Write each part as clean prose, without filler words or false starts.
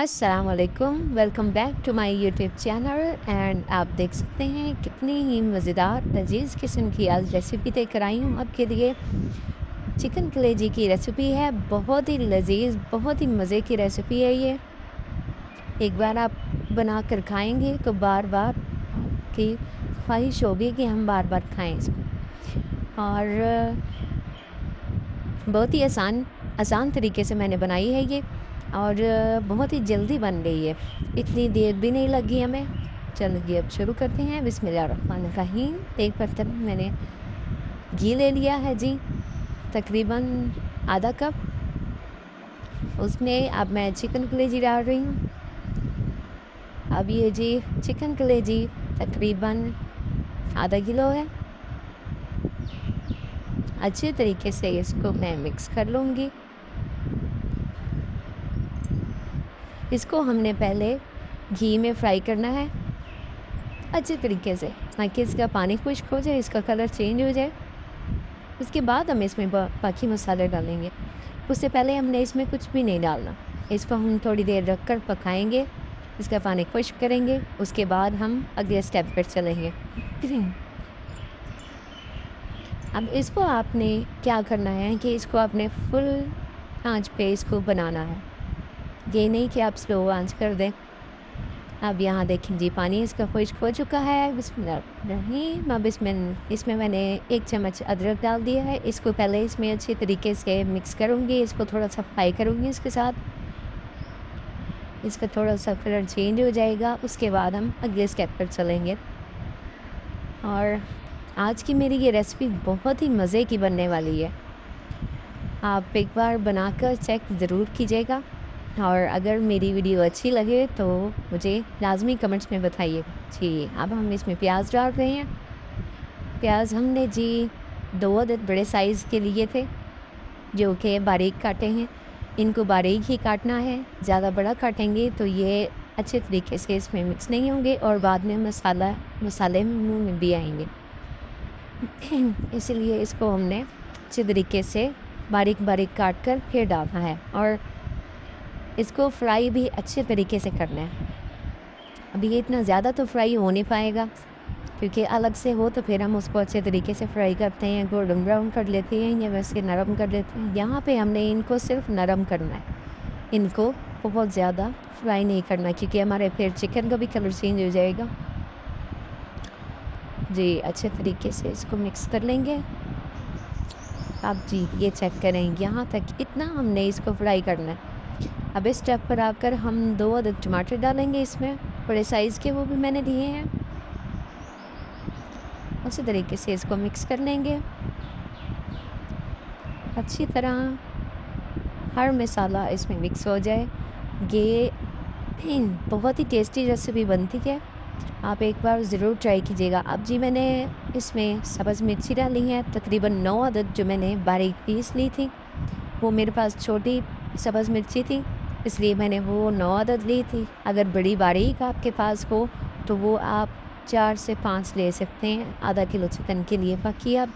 अस्सलाम वालेकुम, welcome back to my YouTube channel. And आप देख सकते हैं कितनी ही मज़ेदार लजीज़ किस्म की आज रेसिपी लेकर आई हूँ आपके लिए। चिकन कलेजी की रेसिपी है, बहुत ही लजीज़, बहुत ही मज़े की रेसिपी है ये। एक बार आप बना कर खाएंगे तो बार बार की ख्वाहिश होगी कि हम बार बार खाएं इसको। और बहुत ही आसान तरीके से मैंने बनाई है ये, और बहुत ही जल्दी बन गई है, इतनी देर भी नहीं लगी हमें। चलिए अब शुरू करते हैं। बिस्मिल्लाहिर्रहमानिर्रहीम। एक बर्तन में मैंने घी ले लिया है जी, तकरीबन आधा कप। उसमें अब मैं चिकन कलेजी डाल रही हूँ। अब ये जी चिकन कलेजी तकरीबन आधा किलो है। अच्छे तरीके से इसको मैं मिक्स कर लूँगी। इसको हमने पहले घी में फ्राई करना है अच्छे तरीके से, ताकि इसका पानी खुश्क हो जाए, इसका कलर चेंज हो जाए। उसके बाद हम इसमें बाकी मसाले डालेंगे। उससे पहले हमने इसमें कुछ भी नहीं डालना। इसको हम थोड़ी देर रख कर पकाएँगे, इसका पानी खुश्क करेंगे। उसके बाद हम अगले स्टेप पर चलेंगे। अब इसको आपने क्या करना है कि इसको आपने फुल आंच पे इसको बनाना है, ये नहीं कि आप स्लो आंच कर दें। अब यहाँ देखें जी, पानी इसका खुश्क हो चुका है। बिस्मिल्लाहिर्रहमानिर्रहीम। अब इसमें मैंने 1 चम्मच अदरक डाल दिया है। इसको पहले इसमें अच्छी तरीके से मिक्स करूँगी, इसको थोड़ा सा फ्राई करूँगी इसके साथ। इसका थोड़ा सा कलर चेंज हो जाएगा, उसके बाद हम अगले स्टेप पर चलेंगे। और आज की मेरी ये रेसिपी बहुत ही मज़े की बनने वाली है। आप एक बार बनाकर चेक ज़रूर कीजिएगा, और अगर मेरी वीडियो अच्छी लगे तो मुझे लाजमी कमेंट्स में बताइएगा जी। अब हम इसमें प्याज डाल रहे हैं। प्याज हमने जी 2 अदद बड़े साइज़ के लिए थे, जो कि बारीक काटे हैं। इनको बारीक ही काटना है, ज़्यादा बड़ा काटेंगे तो ये अच्छे तरीके से इसमें मिक्स नहीं होंगे और बाद में मसाले मुँह में भी आएंगे। इसीलिए इसको हमने अच्छे तरीके से बारीक बारीक काट कर फिर डालना है, और इसको फ्राई भी अच्छे तरीके से करना है। अभी ये इतना ज़्यादा तो फ्राई हो नहीं पाएगा, क्योंकि अलग से हो तो फिर हम उसको अच्छे तरीके से फ्राई करते हैं, गोल्डन ब्राउन कर लेते हैं या वैसे नरम कर लेते हैं। यहाँ पे हमने इनको सिर्फ नरम करना है, इनको बहुत ज़्यादा फ्राई नहीं करना, क्योंकि हमारे फिर चिकन का भी कलर चेंज हो जाएगा जी। अच्छे तरीके से इसको मिक्स कर लेंगे। आप जी ये चेक करें, यहाँ तक इतना हमने इसको फ्राई करना है। अब इस स्टेप पर आकर हम 2 अदद टमाटर डालेंगे इसमें, बड़े साइज़ के, वो भी मैंने लिए हैं। उसी तरीके से इसको मिक्स कर लेंगे अच्छी तरह, हर मसाला इसमें मिक्स हो जाए। ये बहुत ही टेस्टी रेसिपी बनती है, आप एक बार ज़रूर ट्राई कीजिएगा। अब जी मैंने इसमें सब्ज़ मिर्ची डाली है, तकरीबन 9 अदद, जो मैंने बारीक पीस ली थी। वो मेरे पास छोटी सब्ज़ मिर्ची थी, इसलिए मैंने वो 9 अदद ली थी। अगर बड़ी बारीक आपके पास हो तो वो आप 4 से 5 ले सकते हैं आधा किलो चिकन के लिए। बाकी आप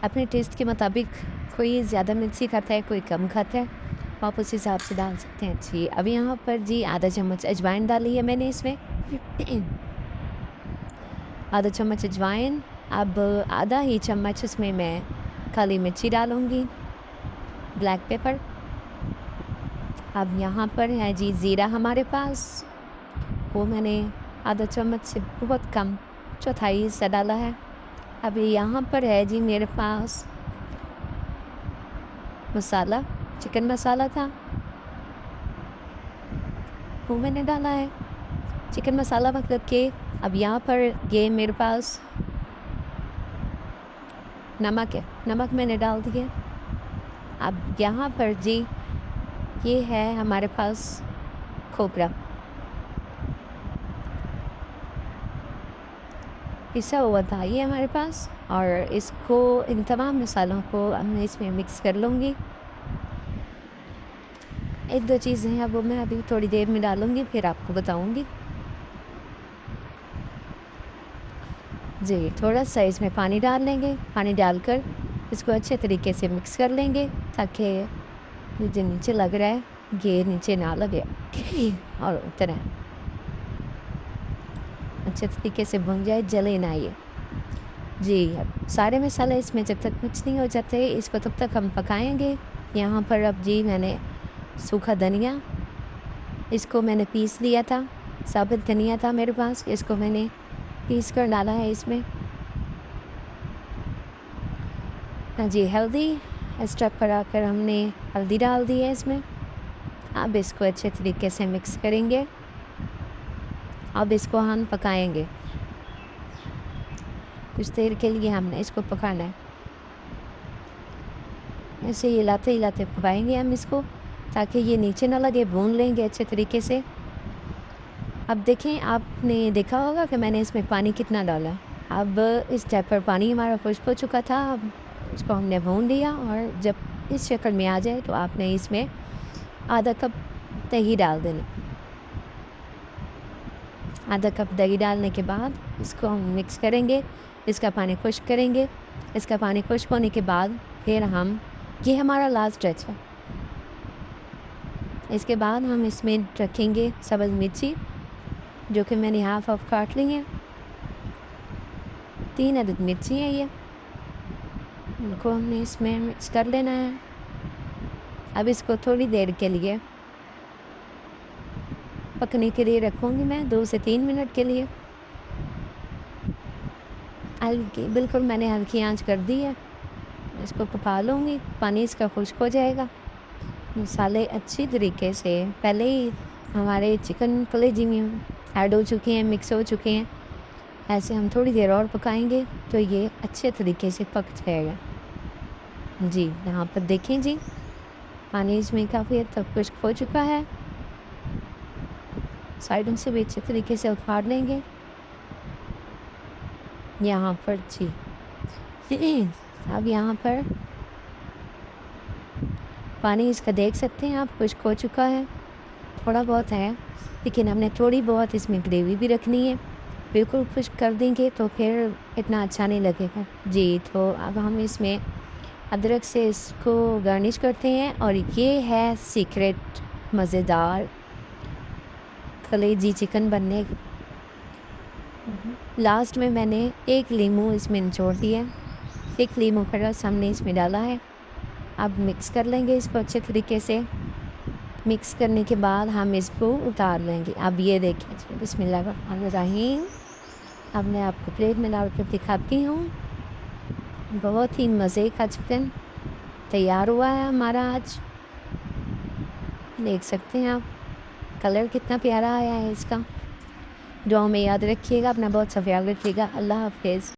अपने टेस्ट के मुताबिक, कोई ज़्यादा मिर्ची खाता है, कोई कम खाता है, आप उस हिसाब से डाल सकते हैं जी। अब यहाँ पर जी आधा चम्मच अजवाइन डाली है मैंने इसमें, आधा चम्मच अजवाइन। अब आधा ही चम्मच इसमें मैं काली मिर्ची डालूँगी, ब्लैक पेपर। अब यहाँ पर है जी ज़ीरा हमारे पास, वो मैंने आधा चम्मच से बहुत कम, चौथाई हिस्सा डाला है। अब यहाँ पर है जी मेरे पास मसाला, चिकन मसाला था, वो मैंने डाला है, चिकन मसाला मतलब के। अब यहाँ पर ये मेरे पास नमक है, नमक मैंने डाल दिया। अब यहाँ पर जी ये है हमारे पास खोपरा, पिसा हुआ था ये हमारे पास, और इसको, इन तमाम मसालों को मैं इसमें मिक्स कर लूँगी। 1-2 चीज़ें हैं वो मैं अभी थोड़ी देर में डालूँगी, फिर आपको बताऊँगी जी। थोड़ा सा इसमें पानी डाल लेंगे, पानी डालकर इसको अच्छे तरीके से मिक्स कर लेंगे, ताकि जो नीचे लग रहा है ये नीचे ना लगे और तरह अच्छे तरीके से भुन जाए, जले ना ये। जी, अब सारे मसाले इसमें जब तक मिक्स नहीं हो जाते इसको तब तक हम पकाएंगे। यहाँ पर अब जी मैंने सूखा धनिया, इसको मैंने पीस लिया था, साबुत धनिया था मेरे पास, इसको मैंने पीस कर डाला है इसमें। हाँ जी, हल्दी, इस स्टेप पर आकर हमने हल्दी डाल दी है इसमें। अब इसको अच्छे तरीके से मिक्स करेंगे। अब इसको हम पकाएंगे, कुछ देर के लिए हमने इसको पकाना है। ऐसे हिलाते हिलाते पकाएंगे हम इसको, ताकि ये नीचे ना लगे, भून लेंगे अच्छे तरीके से। अब देखें, आपने देखा होगा कि मैंने इसमें पानी कितना डाला। अब इस स्टेप पर पानी हमारा खुश्क हो चुका था। अब इसको हमने भून लिया और जब इस शक्ल में आ जाए तो आपने इसमें आधा कप दही डाल देना। आधा कप दही डालने के बाद इसको हम मिक्स करेंगे, इसका पानी खुश्क करेंगे। इसका पानी खुश्क होने के बाद फिर हम, ये हमारा लास्ट टच है, इसके बाद हम इसमें रखेंगे सब्ज़ मिर्ची, जो कि मैंने हाफ ऑफ काट ली है। 3 अदद मिर्ची है ये, इनको हमने इसमें मिक्स कर लेना है। अब इसको थोड़ी देर के लिए पकने के लिए रखूँगी मैं, 2 से 3 मिनट के लिए। हल्की, बिल्कुल मैंने हल्की आंच कर दी है। इसको पका लूँगी, पानी इसका खुश्क हो जाएगा। मसाले अच्छी तरीके से पहले ही हमारे चिकन कलेजी में ऐड हो चुके हैं, मिक्स हो चुके हैं। ऐसे हम थोड़ी देर और पकाएंगे तो ये अच्छे तरीके से पक जाएगा। जी, यहाँ पर देखें जी, पानी इसमें काफ़ी हद तक खुश्क हो चुका है। साइडों से भी अच्छे तरीके से उखाड़ लेंगे। यहाँ पर जी अब यहाँ पर पानी इसका देख सकते हैं आप, खुश्क हो चुका है। थोड़ा बहुत है, लेकिन हमने थोड़ी बहुत इसमें ग्रेवी भी रखनी है। बिल्कुल खुश्क कर देंगे तो फिर इतना अच्छा नहीं लगेगा। जी, तो अब हम इसमें अदरक से इसको गार्निश करते हैं और ये है सीक्रेट मज़ेदार कलेजी चिकन बनने। लास्ट में मैंने 1 लीमू इसमें निचोड़ दिया, 1 लीमू का रस हमने इसमें डाला है। अब मिक्स कर लेंगे इसको अच्छे तरीके से। मिक्स करने के बाद हम इसको उतार लेंगे। अब ये देखिए, बिस्मिल्लाहिर्रहमानिर्रहीम। अब मैं आपको प्लेट में डाल कर दिखाती हूँ। बहुत ही मज़े का चिकन तैयार हुआ है हमारा आज, देख सकते हैं आप। कलर कितना प्यारा आया है इसका। दुआ में याद रखिएगा, अपना बहुत सा ख्याल रखिएगा। अल्लाह हाफ़िज़।